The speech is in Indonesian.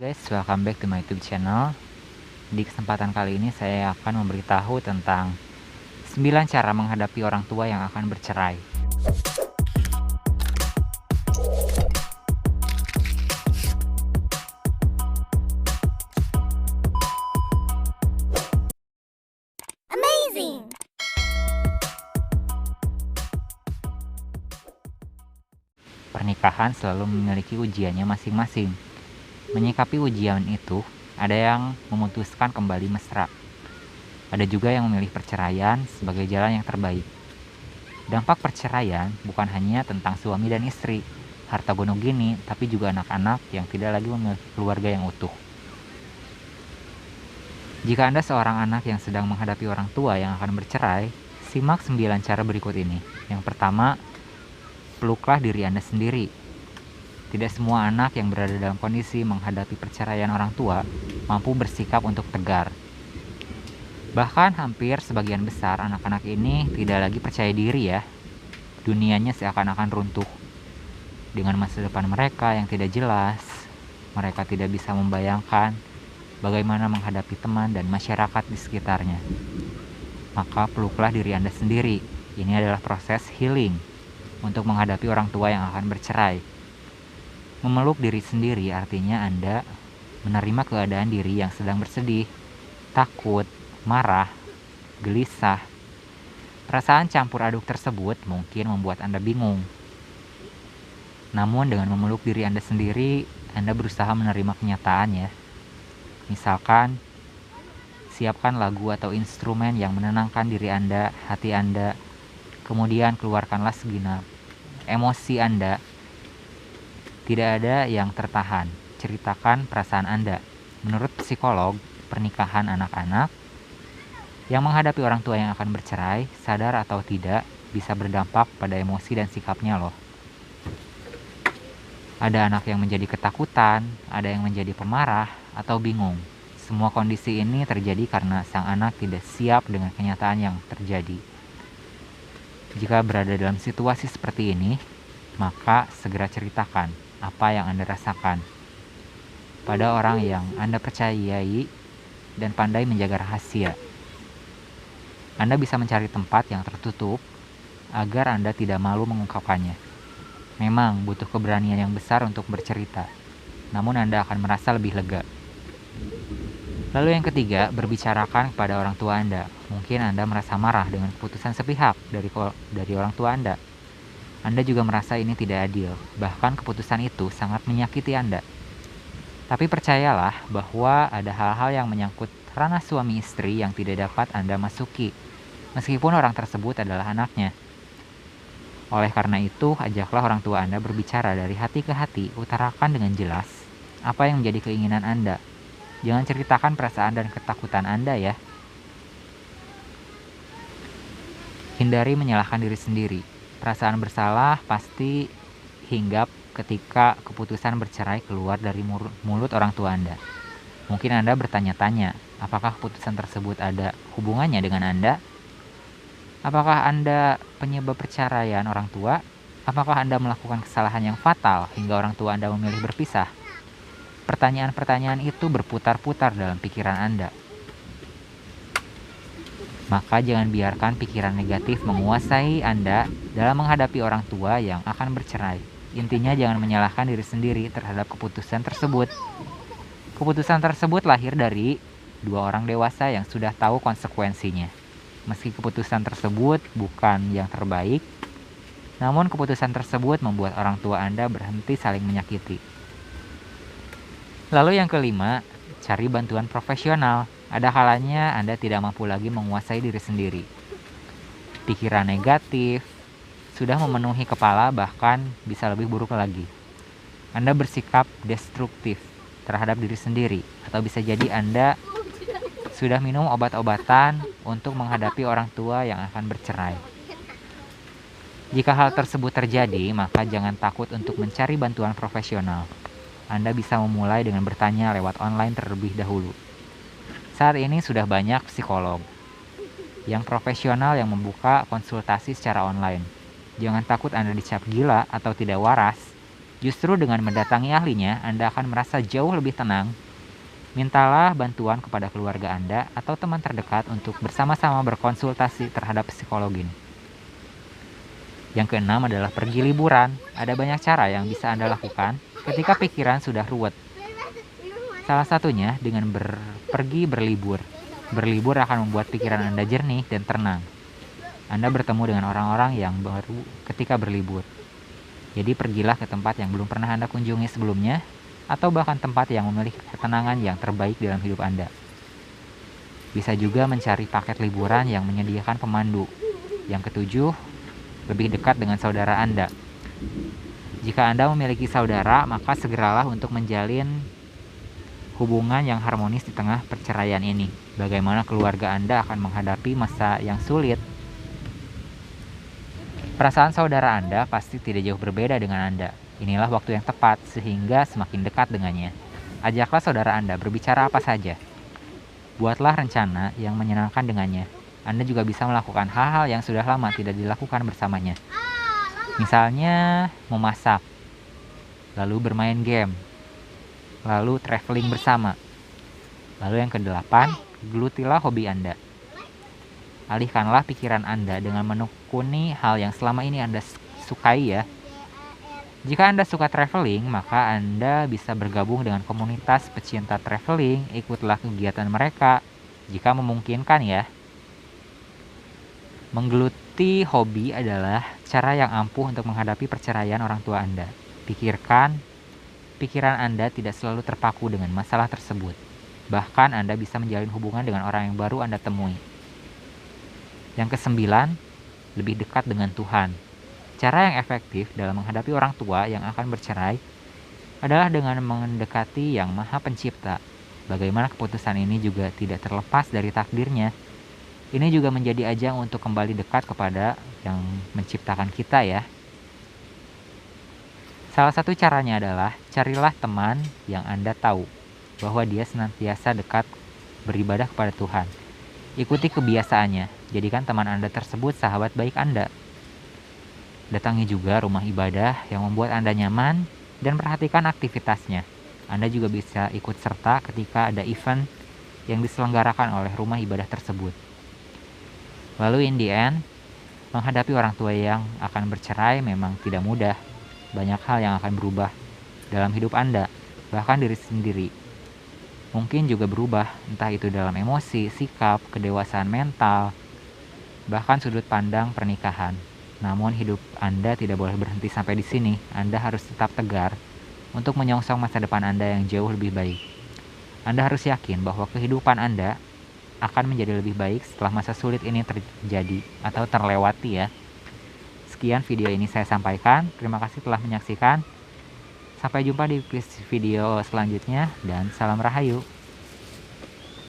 Guys, welcome back to my YouTube channel. Di kesempatan kali ini saya akan memberitahu tentang 9 cara menghadapi orang tua yang akan bercerai. Amazing! Pernikahan selalu memiliki ujiannya masing-masing. Menyikapi ujian itu, ada yang memutuskan kembali mesra. Ada juga yang memilih perceraian sebagai jalan yang terbaik. Dampak perceraian bukan hanya tentang suami dan istri, harta gonogini, gini, tapi juga anak-anak yang tidak lagi memiliki keluarga yang utuh. Jika Anda seorang anak yang sedang menghadapi orang tua yang akan bercerai, simak 9 cara berikut ini. Yang pertama, peluklah diri Anda sendiri. Tidak semua anak yang berada dalam kondisi menghadapi perceraian orang tua mampu bersikap untuk tegar. Bahkan hampir sebagian besar anak-anak ini tidak lagi percaya diri ya. Dunianya seakan-akan runtuh. Dengan masa depan mereka yang tidak jelas, mereka tidak bisa membayangkan bagaimana menghadapi teman dan masyarakat di sekitarnya. Maka peluklah diri Anda sendiri. Ini adalah proses healing untuk menghadapi orang tua yang akan bercerai. Memeluk diri sendiri artinya Anda menerima keadaan diri yang sedang bersedih, takut, marah, gelisah. Perasaan campur aduk tersebut mungkin membuat Anda bingung. Namun dengan memeluk diri Anda sendiri, Anda berusaha menerima kenyataan ya. Misalkan, siapkan lagu atau instrumen yang menenangkan diri Anda, hati Anda. Kemudian keluarkanlah segenap emosi Anda. Tidak ada yang tertahan. Ceritakan perasaan Anda. Menurut psikolog, pernikahan anak-anak yang menghadapi orang tua yang akan bercerai, sadar atau tidak, bisa berdampak pada emosi dan sikapnya loh. Ada anak yang menjadi ketakutan, ada yang menjadi pemarah, atau bingung. Semua kondisi ini terjadi karena sang anak tidak siap dengan kenyataan yang terjadi. Jika berada dalam situasi seperti ini, maka segera ceritakan apa yang Anda rasakan pada orang yang Anda percayai dan pandai menjaga rahasia. Anda bisa mencari tempat yang tertutup agar Anda tidak malu mengungkapkannya. Memang butuh keberanian yang besar untuk bercerita, namun Anda akan merasa lebih lega. Lalu yang ketiga, berbicarakan kepada orang tua Anda. Mungkin Anda merasa marah dengan keputusan sepihak dari orang tua Anda. Anda juga merasa ini tidak adil, bahkan keputusan itu sangat menyakiti Anda. Tapi percayalah bahwa ada hal-hal yang menyangkut ranah suami istri yang tidak dapat Anda masuki, meskipun orang tersebut adalah anaknya. Oleh karena itu, ajaklah orang tua Anda berbicara dari hati ke hati, utarakan dengan jelas apa yang menjadi keinginan Anda. Jangan ceritakan perasaan dan ketakutan Anda ya. Hindari menyalahkan diri sendiri. Perasaan bersalah pasti hinggap ketika keputusan bercerai keluar dari mulut orang tua Anda. Mungkin Anda bertanya-tanya, apakah keputusan tersebut ada hubungannya dengan Anda? Apakah Anda penyebab perceraian orang tua? Apakah Anda melakukan kesalahan yang fatal hingga orang tua Anda memilih berpisah? Pertanyaan-pertanyaan itu berputar-putar dalam pikiran Anda. Maka jangan biarkan pikiran negatif menguasai Anda dalam menghadapi orang tua yang akan bercerai. Intinya jangan menyalahkan diri sendiri terhadap keputusan tersebut. Keputusan tersebut lahir dari dua orang dewasa yang sudah tahu konsekuensinya. Meski keputusan tersebut bukan yang terbaik, namun keputusan tersebut membuat orang tua Anda berhenti saling menyakiti. Lalu yang kelima, cari bantuan profesional. Ada kalanya Anda tidak mampu lagi menguasai diri sendiri. Pikiran negatif sudah memenuhi kepala, bahkan bisa lebih buruk lagi. Anda bersikap destruktif terhadap diri sendiri, atau bisa jadi Anda sudah minum obat-obatan untuk menghadapi orang tua yang akan bercerai. Jika hal tersebut terjadi, maka jangan takut untuk mencari bantuan profesional. Anda bisa memulai dengan bertanya lewat online terlebih dahulu. Saat ini sudah banyak psikolog yang profesional yang membuka konsultasi secara online. Jangan takut Anda dicap gila atau tidak waras. Justru dengan mendatangi ahlinya, Anda akan merasa jauh lebih tenang. Mintalah bantuan kepada keluarga Anda atau teman terdekat untuk bersama-sama berkonsultasi terhadap psikolog ini. Yang keenam adalah pergi liburan. Ada banyak cara yang bisa Anda lakukan ketika pikiran sudah ruwet. Salah satunya dengan pergi berlibur. Berlibur akan membuat pikiran Anda jernih dan tenang. Anda bertemu dengan orang-orang yang baru ketika berlibur. Jadi pergilah ke tempat yang belum pernah Anda kunjungi sebelumnya, atau bahkan tempat yang memiliki ketenangan yang terbaik dalam hidup Anda. Bisa juga mencari paket liburan yang menyediakan pemandu. Yang ketujuh, lebih dekat dengan saudara Anda. Jika Anda memiliki saudara, maka segeralah untuk menjalin hubungan yang harmonis di tengah perceraian ini. Bagaimana keluarga Anda akan menghadapi masa yang sulit? Perasaan saudara Anda pasti tidak jauh berbeda dengan Anda. Inilah waktu yang tepat sehingga semakin dekat dengannya. Ajaklah saudara Anda berbicara apa saja. Buatlah rencana yang menyenangkan dengannya. Anda juga bisa melakukan hal-hal yang sudah lama tidak dilakukan bersamanya. Misalnya memasak, lalu bermain game, lalu traveling bersama. Lalu yang kedelapan, gelutilah hobi Anda. Alihkanlah pikiran Anda dengan menekuni hal yang selama ini Anda sukai ya. Jika Anda suka traveling, maka Anda bisa bergabung dengan komunitas pecinta traveling, ikutlah kegiatan mereka jika memungkinkan ya. Menggeluti hobi adalah cara yang ampuh untuk menghadapi perceraian orang tua Anda. Pikiran Anda tidak selalu terpaku dengan masalah tersebut. Bahkan Anda bisa menjalin hubungan dengan orang yang baru Anda temui. Yang kesembilan, lebih dekat dengan Tuhan. Cara yang efektif dalam menghadapi orang tua yang akan bercerai adalah dengan mendekati Yang Maha Pencipta. Bagaimana keputusan ini juga tidak terlepas dari takdirnya. Ini juga menjadi ajang untuk kembali dekat kepada Yang menciptakan kita ya. Salah satu caranya adalah carilah teman yang Anda tahu bahwa dia senantiasa dekat beribadah kepada Tuhan. Ikuti kebiasaannya, jadikan teman Anda tersebut sahabat baik Anda. Datangi juga rumah ibadah yang membuat Anda nyaman dan perhatikan aktivitasnya. Anda juga bisa ikut serta ketika ada event yang diselenggarakan oleh rumah ibadah tersebut. Lalu in the end, menghadapi orang tua yang akan bercerai memang tidak mudah. Banyak hal yang akan berubah dalam hidup Anda, bahkan diri sendiri. Mungkin juga berubah, entah itu dalam emosi, sikap, kedewasaan mental, bahkan sudut pandang pernikahan. Namun hidup Anda tidak boleh berhenti sampai di sini. Anda harus tetap tegar untuk menyongsong masa depan Anda yang jauh lebih baik. Anda harus yakin bahwa kehidupan Anda akan menjadi lebih baik setelah masa sulit ini terjadi atau terlewati ya. Sekian video ini saya sampaikan. Terima kasih telah menyaksikan. Sampai jumpa di video selanjutnya dan salam rahayu.